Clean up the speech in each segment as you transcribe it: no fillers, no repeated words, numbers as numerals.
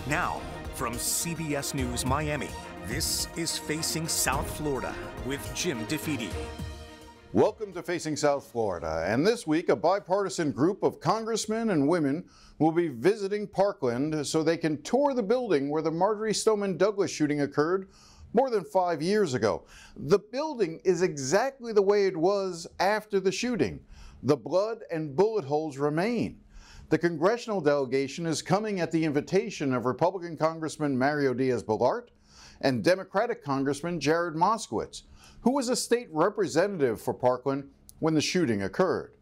Now, from CBS News Miami, this is Facing South Florida with Jim DeFede. Welcome to Facing South Florida. And this week, a bipartisan group of congressmen and women will be visiting Parkland so they can tour the building where the Marjory Stoneman Douglas shooting occurred more than 5 years ago. The building is exactly the way it was after the shooting. The blood and bullet holes remain. The congressional delegation is coming at the invitation of Republican Congressman Mario Diaz-Balart and Democratic Congressman Jared Moskowitz, who was a state representative for Parkland when the shooting occurred.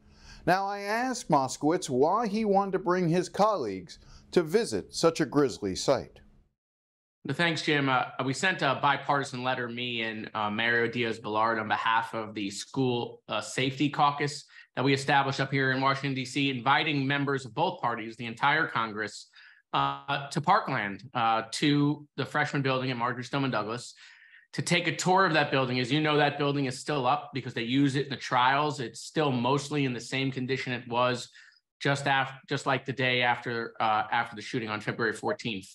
Now, I asked Moskowitz why he wanted to bring his colleagues to visit such a grisly site. Thanks, Jim. We sent a bipartisan letter, me and Mario Diaz-Balart, on behalf of the school safety caucus that we established up here in Washington, D.C., inviting members of both parties, the entire Congress, to Parkland, to the freshman building at Marjory Stoneman Douglas, to take a tour of that building. As you know, that building is still up because they use it in the trials. It's still mostly in the same condition it was just like the day after the shooting on February 14th.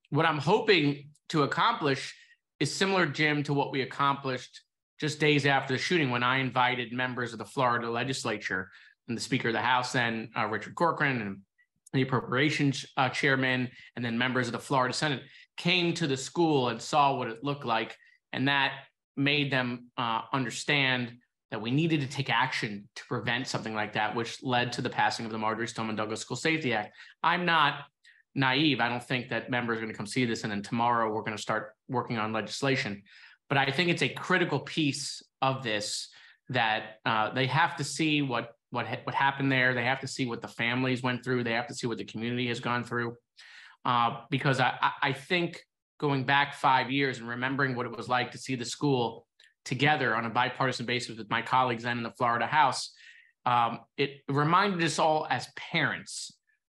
What I'm hoping to accomplish is similar, Jim, to what we accomplished just days after the shooting when I invited members of the Florida legislature and the Speaker of the House, then Richard Corcoran, and the Appropriations Chairman, and then members of the Florida Senate came to the school and saw what it looked like. And that made them understand that we needed to take action to prevent something like that, which led to the passing of the Marjory Stoneman Douglas School Safety Act. I'm not naive. I don't think that members are going to come see this and then tomorrow we're going to start working on legislation. But I think it's a critical piece of this that they have to see what happened there. They have to see what the families went through. They have to see what the community has gone through. Because I think going back 5 years and remembering what it was like to see the school together on a bipartisan basis with my colleagues then in the Florida House, it reminded us all as parents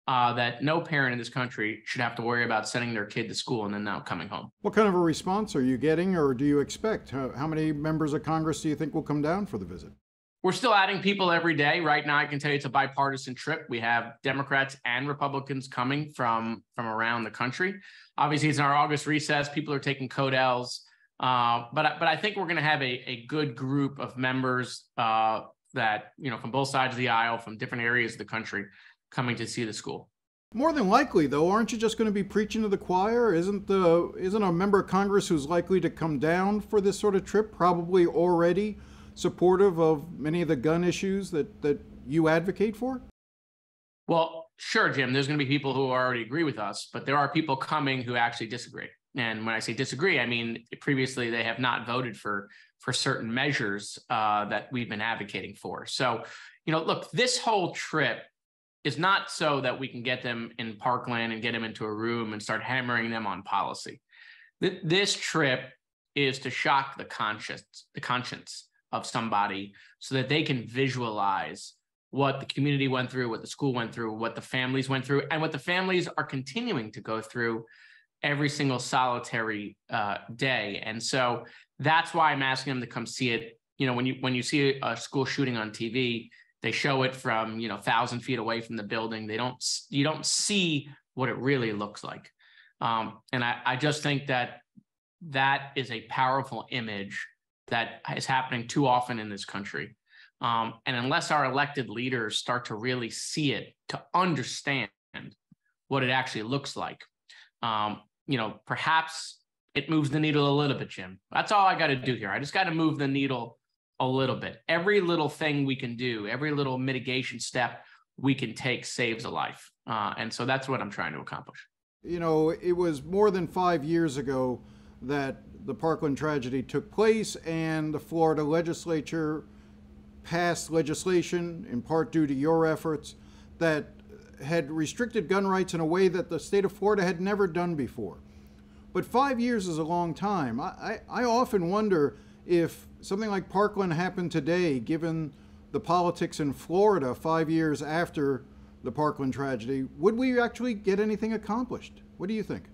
that no parent in this country should have to worry about sending their kid to school and then not coming home. What kind of a response are you getting, or do you expect? How many members of Congress do you think will come down for the visit? We're still adding people every day. Right now, I can tell you it's a bipartisan trip. We have Democrats and Republicans coming from around the country. Obviously, it's in our August recess. People are taking CODELs. But I think we're going to have a good group of members that, from both sides of the aisle, from different areas of the country, coming to see the school. More than likely, though, aren't you just going to be preaching to the choir? Isn't a member of Congress who's likely to come down for this sort of trip probably already supportive of many of the gun issues that you advocate for? Well, sure, Jim. There's going to be people who already agree with us, but there are people coming who actually disagree. And when I say disagree, I mean previously they have not voted for certain measures that we've been advocating for. So, look, this whole trip is not so that we can get them in Parkland and get them into a room and start hammering them on policy. This trip is to shock the conscience of somebody so that they can visualize what the community went through, what the school went through, what the families went through, and what the families are continuing to go through every single solitary day. And so that's why I'm asking them to come see it. When you see a school shooting on TV, they show it from 1,000 feet away from the building. You don't see what it really looks like. And I just think that is a powerful image that is happening too often in this country. And unless our elected leaders start to really see it, to understand what it actually looks like, perhaps it moves the needle a little bit, Jim. That's all I got to do here. I just got to move the needle a little bit. Every little thing we can do, every little mitigation step we can take saves a life. And so that's what I'm trying to accomplish. It was more than 5 years ago that the Parkland tragedy took place, and the Florida legislature passed legislation, in part due to your efforts, that had restricted gun rights in a way that the state of Florida had never done before. But 5 years is a long time. I often wonder if something like Parkland happened today, given the politics in Florida 5 years after the Parkland tragedy, would we actually get anything accomplished? What do you think?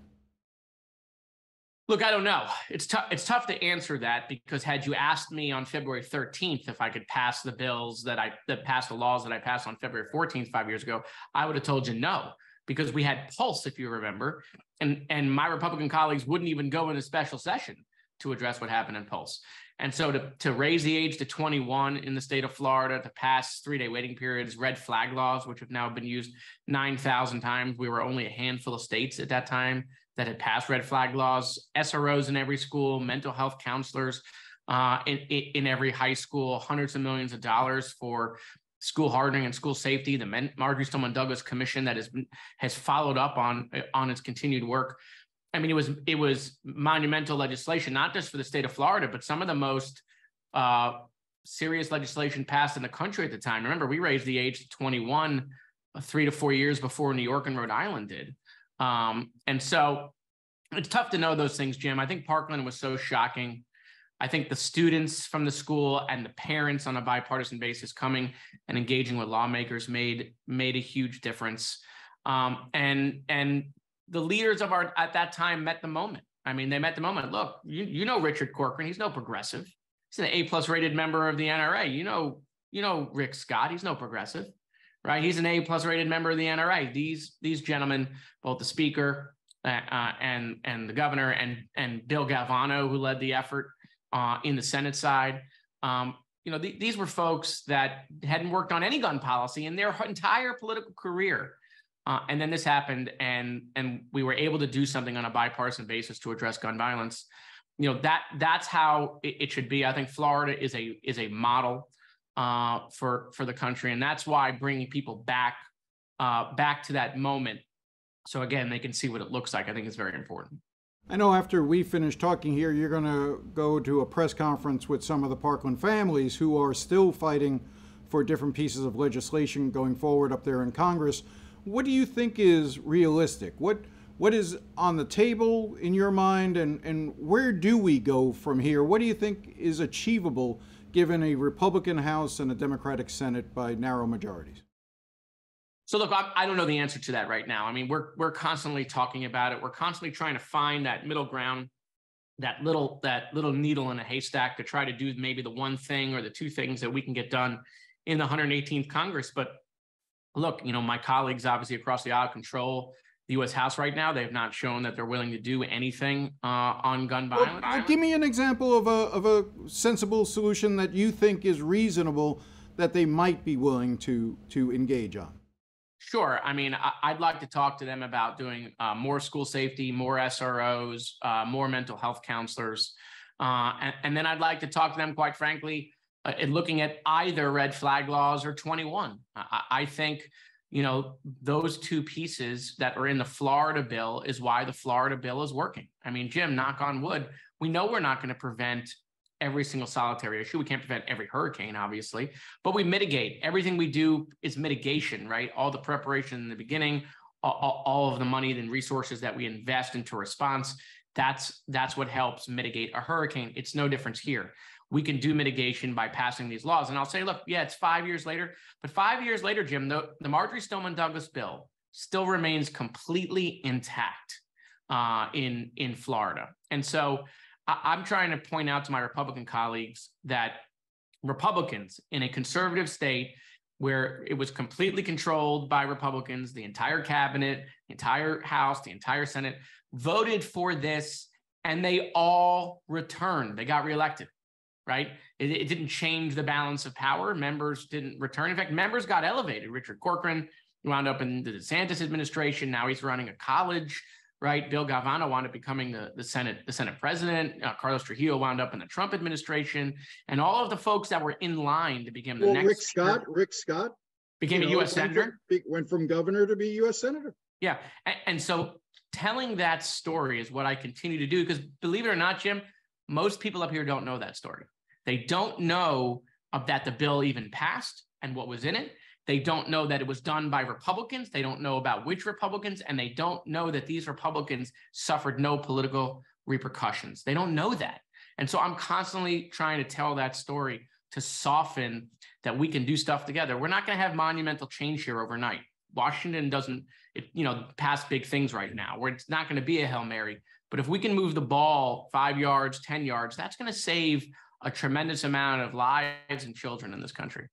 Look, I don't know. It's tough to answer that, because had you asked me on February 13th if I could pass the bills that passed the laws that I passed on February 14th 5 years ago, I would have told you no. because we had Pulse, if you remember, and my Republican colleagues wouldn't even go into special session to address what happened in Pulse. And so to raise the age to 21 in the state of Florida, to pass 3-day waiting periods, red flag laws, which have now been used 9,000 times. We were only a handful of states at that time that had passed red flag laws, SROs in every school, mental health counselors in every high school, hundreds of millions of dollars for school hardening and school safety, the Marjorie Stoneman Douglas Commission that has followed up on its continued work. I mean, it was monumental legislation, not just for the state of Florida, but some of the most serious legislation passed in the country at the time. Remember, we raised the age to 21 3 to 4 years before New York and Rhode Island did. And so it's tough to know those things, Jim. I think Parkland was so shocking. I think the students from the school and the parents on a bipartisan basis coming and engaging with lawmakers made a huge difference. And the leaders of at that time met the moment. I mean, they met the moment. Look, you know Richard Corcoran, he's no progressive. He's an A+ rated member of the NRA. You know Rick Scott, he's no progressive, right? He's an A+ rated member of the NRA. These gentlemen, both the speaker and the governor and Bill Galvano, who led the effort in the Senate side, these were folks that hadn't worked on any gun policy in their entire political career. And then this happened, and we were able to do something on a bipartisan basis to address gun violence. That's how it should be. I think Florida is a model for the country, and that's why bringing people back to that moment, so again they can see what it looks like, I think is very important. I know after we finish talking here, you're going to go to a press conference with some of the Parkland families who are still fighting for different pieces of legislation going forward up there in Congress. What do you think is realistic? What is on the table in your mind, and where do we go from here? What do you think is achievable given a Republican House and a Democratic Senate by narrow majorities? So look, I don't know the answer to that right now. I mean, we're constantly talking about it. We're constantly trying to find that middle ground, that little needle in a haystack to try to do maybe the one thing or the two things that we can get done in the 118th Congress. But look, my colleagues obviously across the aisle control the U.S. House right now. They have not shown that they're willing to do anything on gun violence. Well, give me an example of a sensible solution that you think is reasonable that they might be willing to engage on. Sure. I mean, I'd like to talk to them about doing more school safety, more SROs, more mental health counselors. And then I'd like to talk to them, quite frankly, looking at either red flag laws or 21. I think, those two pieces that are in the Florida bill is why the Florida bill is working. I mean, Jim, knock on wood, we know we're not going to prevent every single solitary issue. We can't prevent every hurricane, obviously, but we mitigate. Everything we do is mitigation, right? All the preparation in the beginning, all of the money and resources that we invest into response, that's what helps mitigate a hurricane. It's no difference here. We can do mitigation by passing these laws. And I'll say, look, yeah, it's 5 years later, but 5 years later, Jim, the Marjorie Stoneman Douglas bill still remains completely intact in Florida. And so I'm trying to point out to my Republican colleagues that Republicans in a conservative state where it was completely controlled by Republicans, the entire cabinet, the entire House, the entire Senate voted for this, and they all returned. They got reelected, right? It didn't change the balance of power. Members didn't return. In fact, members got elevated. Richard Corcoran wound up in the DeSantis administration. Now he's running a college, right? Bill Galvano wound up becoming the Senate president. Carlos Trujillo wound up in the Trump administration, and all of the folks that were in line to become the next. Rick Scott became a U.S. senator. Went from governor to be U.S. senator. Yeah, and so telling that story is what I continue to do, because believe it or not, Jim, most people up here don't know that story. They don't know that the bill even passed and what was in it. They don't know that it was done by Republicans. They don't know about which Republicans, and they don't know that these Republicans suffered no political repercussions. They don't know that. And so I'm constantly trying to tell that story to soften that we can do stuff together. We're not going to have monumental change here overnight. Washington doesn't, pass big things right now, where it's not going to be a Hail Mary. But if we can move the ball 5 yards, 10 yards, that's going to save a tremendous amount of lives and children in this country.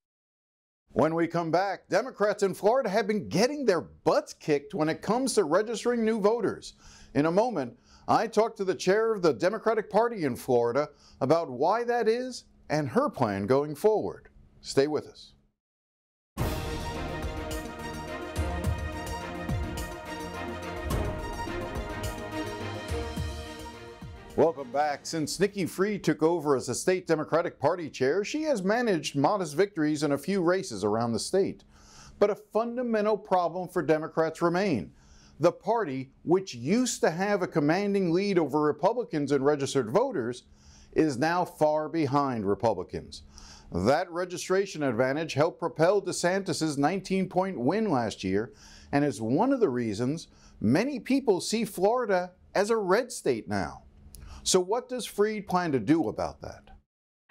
When we come back, Democrats in Florida have been getting their butts kicked when it comes to registering new voters. In a moment, I talk to the chair of the Democratic Party in Florida about why that is and her plan going forward. Stay with us. Welcome back. Since Nikki Fried took over as the state Democratic Party chair, she has managed modest victories in a few races around the state. But a fundamental problem for Democrats remain. The party, which used to have a commanding lead over Republicans and registered voters, is now far behind Republicans. That registration advantage helped propel DeSantis' 19-point win last year, and is one of the reasons many people see Florida as a red state now. So what does Fried plan to do about that?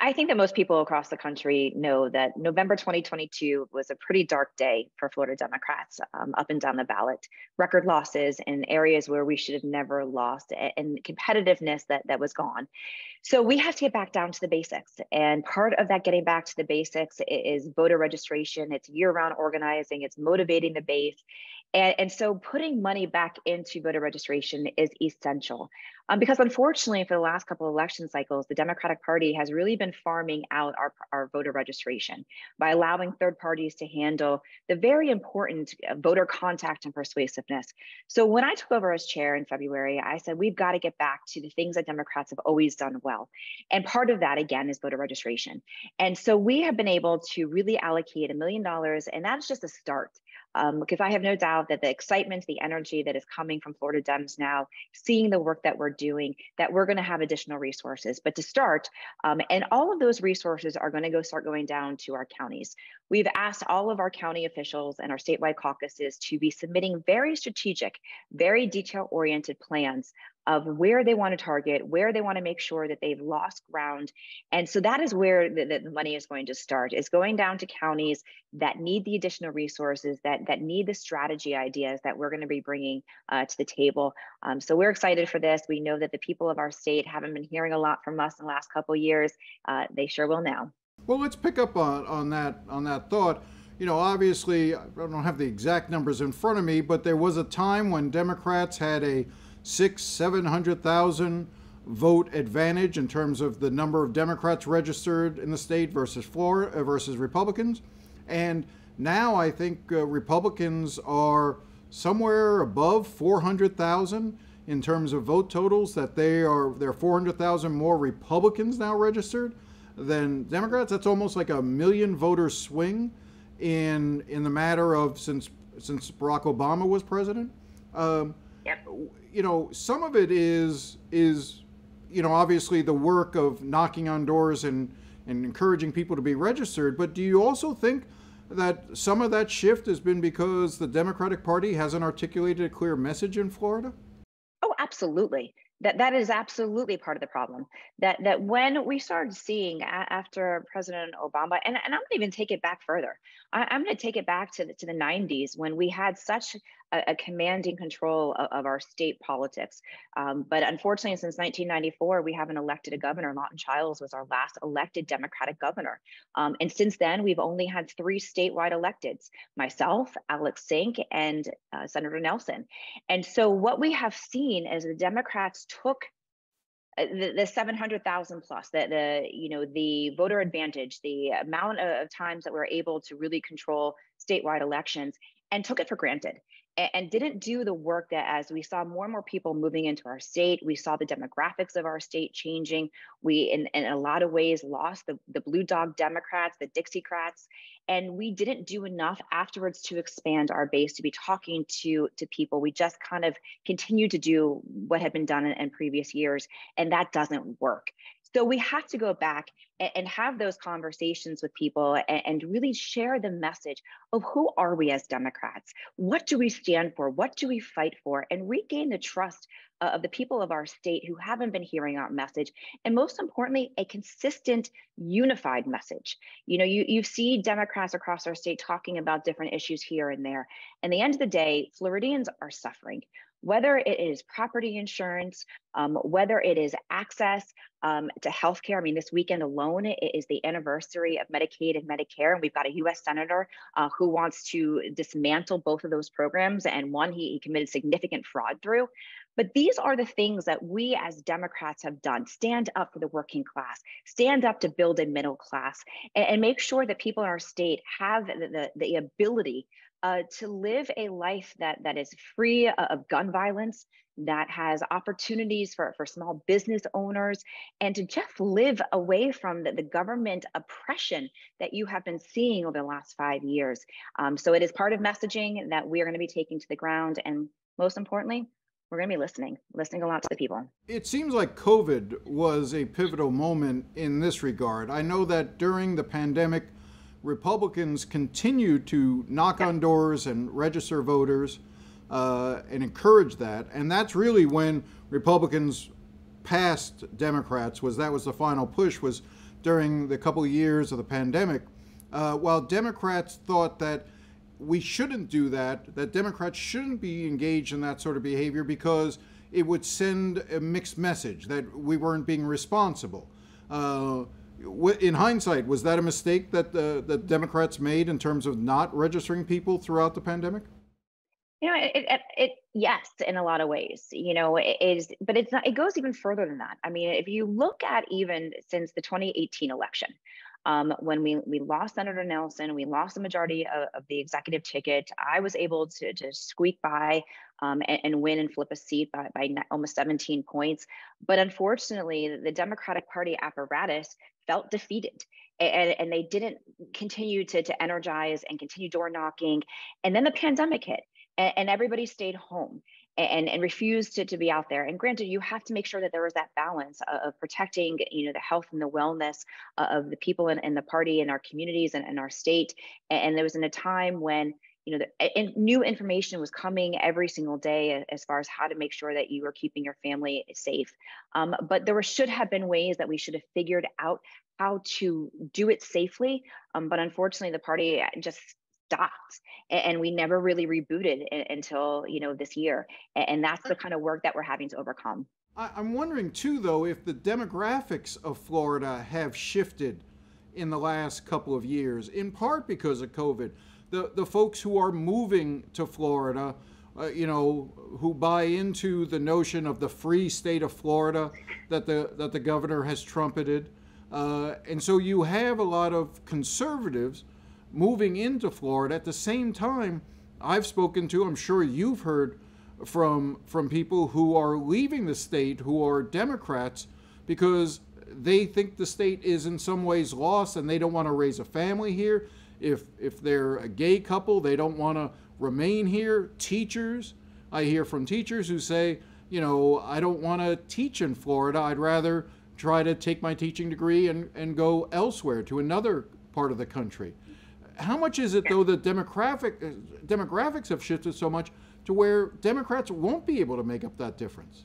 I think that most people across the country know that November 2022 was a pretty dark day for Florida Democrats up and down the ballot. Record losses in areas where we should have never lost, and competitiveness that was gone. So we have to get back down to the basics. And part of that getting back to the basics is voter registration. It's year-round organizing. It's motivating the base. And so putting money back into voter registration is essential. Because unfortunately, for the last couple of election cycles, the Democratic Party has really been farming out our voter registration by allowing third parties to handle the very important voter contact and persuasiveness. So when I took over as chair in February, I said, we've got to get back to the things that Democrats have always done well. And part of that, again, is voter registration. And so we have been able to really allocate $1 million, and that's just a start. Because I have no doubt that the excitement, the energy that is coming from Florida Dems now, seeing the work that we're doing, that we're going to have additional resources. But to start, and all of those resources are going to start going down to our counties. We've asked all of our county officials and our statewide caucuses to be submitting very strategic, very detail-oriented plans of where they want to target, where they want to make sure that they've lost ground. And so that is where the money is going to start, is going down to counties that need the additional resources, that need the strategy ideas that we're going to be bringing to the table. So we're excited for this. We know that the people of our state haven't been hearing a lot from us in the last couple of years. They sure will now. Well, let's pick up on that thought. You know, obviously, I don't have the exact numbers in front of me, but there was a time when Democrats had a 600,000-700,000 vote advantage in terms of the number of Democrats registered in the state versus versus Republicans. And now I think Republicans are somewhere above 400,000 in terms of vote totals, that there are 400,000 more Republicans now registered than Democrats. That's almost like a 1 million voter swing in the matter of since Barack Obama was president. Yep. You know, some of it is you know, obviously the work of knocking on doors and encouraging people to be registered, but do you also think that some of that shift has been because the Democratic Party hasn't articulated a clear message in Florida? Oh, absolutely. That is absolutely part of the problem. That when we started seeing after President Obama, and I'm going to even take it back further. I'm going to take it back to the 90s, when we had such a commanding control of our state politics. But unfortunately, since 1994, we haven't elected a governor. Lawton Chiles was our last elected Democratic governor. And since then, we've only had 3 statewide electeds: myself, Alex Sink, and Senator Nelson. And so what we have seen is the Democrats took the 700,000 plus, the voter advantage, the amount of times that we're able to really control statewide elections, and took it for granted, and didn't do the work that, as we saw more and more people moving into our state, we saw the demographics of our state changing. We, in a lot of ways, lost the blue dog Democrats, the Dixiecrats, and we didn't do enough afterwards to expand our base, to be talking to people. We just kind of continued to do what had been done in previous years, and that doesn't work. So we have to go back and have those conversations with people and really share the message of who are we as Democrats? What do we stand for? What do we fight for? And regain the trust of the people of our state who haven't been hearing our message. And most importantly, a consistent, unified message. You know, you see Democrats across our state talking about different issues here and there. And at the end of the day, Floridians are suffering. whether it is property insurance, whether it is access to healthcare. I mean, this weekend alone is the anniversary of Medicaid and Medicare, and we've got a U.S. Senator who wants to dismantle both of those programs, and one he committed significant fraud through. But these are the things that we as Democrats have done. Stand up for the working class, stand up to build a middle class, and make sure that people in our state have the ability to live a life that is free of gun violence, that has opportunities for small business owners, and to just live away from the government oppression that you have been seeing over the last 5 years. So it is part of messaging that we are going to be taking to the ground. And most importantly, we're going to be listening a lot to the people. It seems like COVID was a pivotal moment in this regard. I know that during the pandemic, Republicans continued to knock on doors and register voters and encourage that. And that's really when Republicans passed Democrats, that was the final push, was during the couple of years of the pandemic. While Democrats thought that we shouldn't do that Democrats shouldn't be engaged in that sort of behavior because it would send a mixed message that we weren't being responsible. In hindsight, was that a mistake that the Democrats made in terms of not registering people throughout the pandemic? You know, yes, in a lot of ways, you know, it is, but it's not, it goes even further than that. I mean, if you look at even since the 2018 election, when we lost Senator Nelson, we lost the majority of the executive ticket, I was able to squeak by and win and flip a seat by almost 17 points. But unfortunately, the Democratic Party apparatus felt defeated. And they didn't continue to energize and continue door knocking. And then the pandemic hit, and everybody stayed home and refused to be out there. And granted, you have to make sure that there was that balance of protecting, you know, the health and the wellness of the people in the party, in our communities and in our state. And there was in a time when, you know, new information was coming every single day as far as how to make sure that you are keeping your family safe. But there should have been ways that we should have figured out how to do it safely. But unfortunately, the party just stopped, and we never really rebooted until, you know, this year. And that's the kind of work that we're having to overcome. I'm wondering too, though, if the demographics of Florida have shifted in the last couple of years, in part because of COVID. The folks who are moving to Florida, you know, who buy into the notion of the free state of Florida that the governor has trumpeted. And so you have a lot of conservatives moving into Florida. At the same time, I've spoken to, I'm sure you've heard from people who are leaving the state, who are Democrats, because they think the state is in some ways lost and they don't want to raise a family here. If they're a gay couple, they don't want to remain here. Teachers, I hear from teachers who say, you know, I don't want to teach in Florida. I'd rather try to take my teaching degree and go elsewhere to another part of the country. How much is it, though, that demographics have shifted so much to where Democrats won't be able to make up that difference?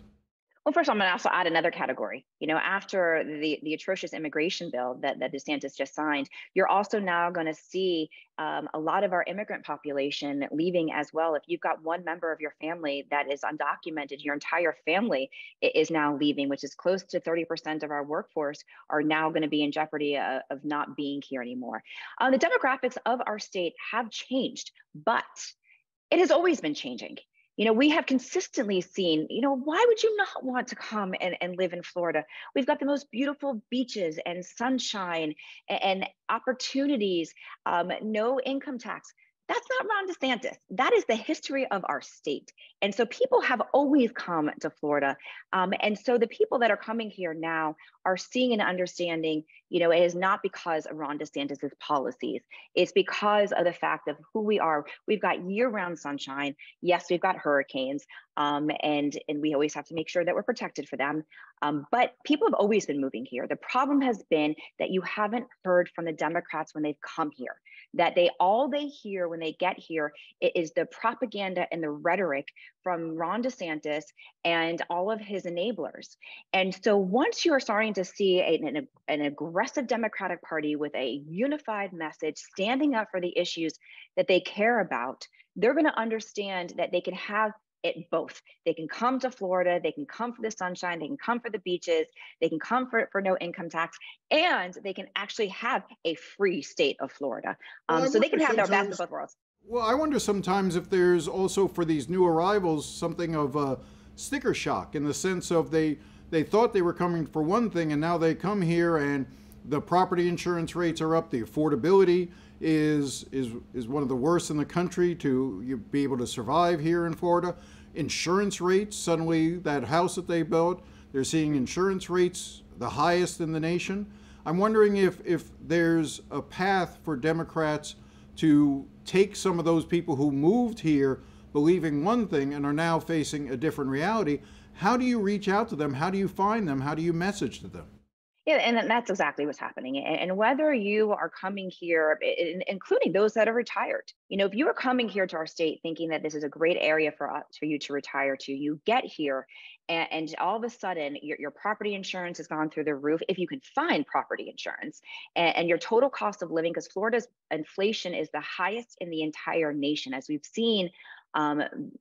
Well, first, I'm going to also add another category. You know, after the atrocious immigration bill that DeSantis just signed, you're also now going to see a lot of our immigrant population leaving as well. If you've got one member of your family that is undocumented, your entire family is now leaving, which is close to 30% of our workforce are now going to be in jeopardy of not being here anymore. The demographics of our state have changed, but it has always been changing. You know, we have consistently seen, you know, why would you not want to come and live in Florida? We've got the most beautiful beaches and sunshine and opportunities, no income tax. That's not Ron DeSantis. That is the history of our state. And so people have always come to Florida. And so the people that are coming here now are seeing and understanding, you know, it is not because of Ron DeSantis's policies. It's because of the fact of who we are. We've got year-round sunshine. Yes, we've got hurricanes. And we always have to make sure that we're protected for them. But people have always been moving here. The problem has been that you haven't heard from the Democrats when they've come here, that all they hear when they get here is the propaganda and the rhetoric from Ron DeSantis and all of his enablers. And so once you are starting to see an aggressive Democratic Party with a unified message, standing up for the issues that they care about, they're going to understand that they can have both. They can come to Florida, they can come for the sunshine, they can come for the beaches, they can come for no income tax, and they can actually have a free state of Florida. So they can have their best of both worlds. Well, I wonder sometimes if there's also for these new arrivals something of a sticker shock, in the sense of they thought they were coming for one thing, and now they come here and the property insurance rates are up, the affordability is one of the worst in the country to be able to survive here in Florida. Insurance rates, suddenly that house that they built, they're seeing insurance rates the highest in the nation. I'm wondering if there's a path for Democrats to take some of those people who moved here believing one thing and are now facing a different reality. How do you reach out to them? How do you find them? How do you message to them? Yeah, and that's exactly what's happening. And whether you are coming here, including those that are retired, if you are coming here to our state thinking that this is a great area for you to retire to, you get here and all of a sudden your property insurance has gone through the roof, if you can find property insurance, and your total cost of living, because Florida's inflation is the highest in the entire nation, as we've seen.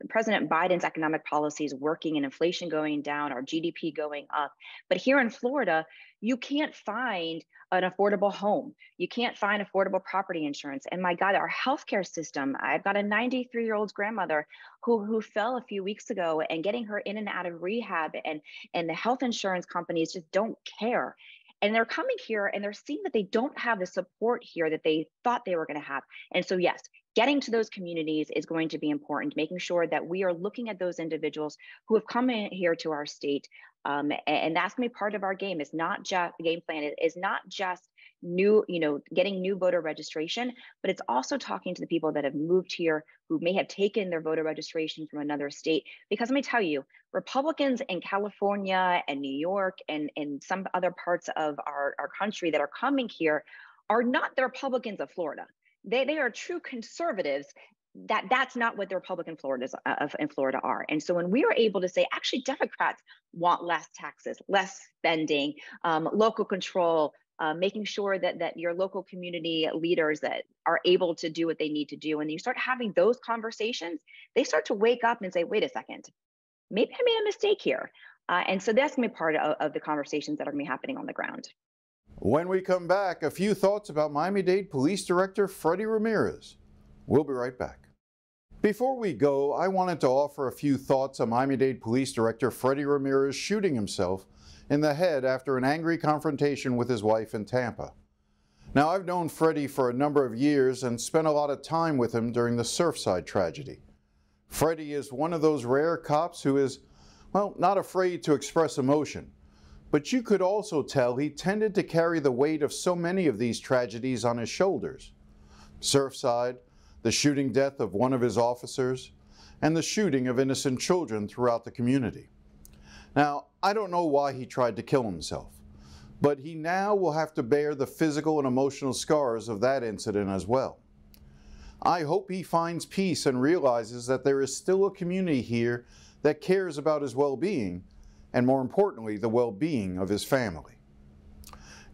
President Biden's economic policies working and inflation going down, our GDP going up. But here in Florida, you can't find an affordable home. You can't find affordable property insurance. And my God, our healthcare system, I've got a 93-year-old grandmother who fell a few weeks ago, and getting her in and out of rehab, and the health insurance companies just don't care. And they're coming here and they're seeing that they don't have the support here that they thought they were going to have. And so, yes, getting to those communities is going to be important, making sure that we are looking at those individuals who have come in here to our state. And that's going to be part of our game. It's not just the game plan. It is not just getting new voter registration, but it's also talking to the people that have moved here who may have taken their voter registration from another state. Because let me tell you, Republicans in California and New York and some other parts of our country that are coming here are not the Republicans of Florida. They are true conservatives. That's not what the Republican in Florida are. And so when we are able to say, actually, Democrats want less taxes, less spending, local control, making sure that your local community leaders that are able to do what they need to do. And you start having those conversations, they start to wake up and say, wait a second, maybe I made a mistake here. And so that's going to be part of the conversations that are going to be happening on the ground. When we come back, a few thoughts about Miami-Dade Police Director Freddie Ramirez. We'll be right back. Before we go, I wanted to offer a few thoughts on Miami-Dade Police Director Freddie Ramirez shooting himself in the head after an angry confrontation with his wife in Tampa. Now, I've known Freddie for a number of years and spent a lot of time with him during the Surfside tragedy. Freddie is one of those rare cops who is, well, not afraid to express emotion. But you could also tell he tended to carry the weight of so many of these tragedies on his shoulders. Surfside, the shooting death of one of his officers, and the shooting of innocent children throughout the community. Now, I don't know why he tried to kill himself, but he now will have to bear the physical and emotional scars of that incident as well. I hope he finds peace and realizes that there is still a community here that cares about his well-being, and more importantly, the well-being of his family.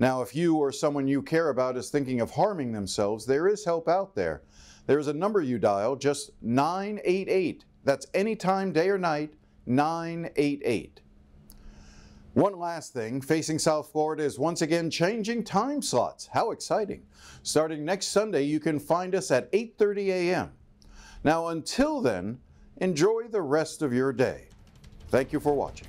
Now, if you or someone you care about is thinking of harming themselves, there is help out there. There is a number you dial, just 988. That's anytime, day or night, 988. One last thing, Facing South Florida is once again changing time slots. How exciting. Starting next Sunday, you can find us at 8:30 a.m. Now, until then, enjoy the rest of your day. Thank you for watching.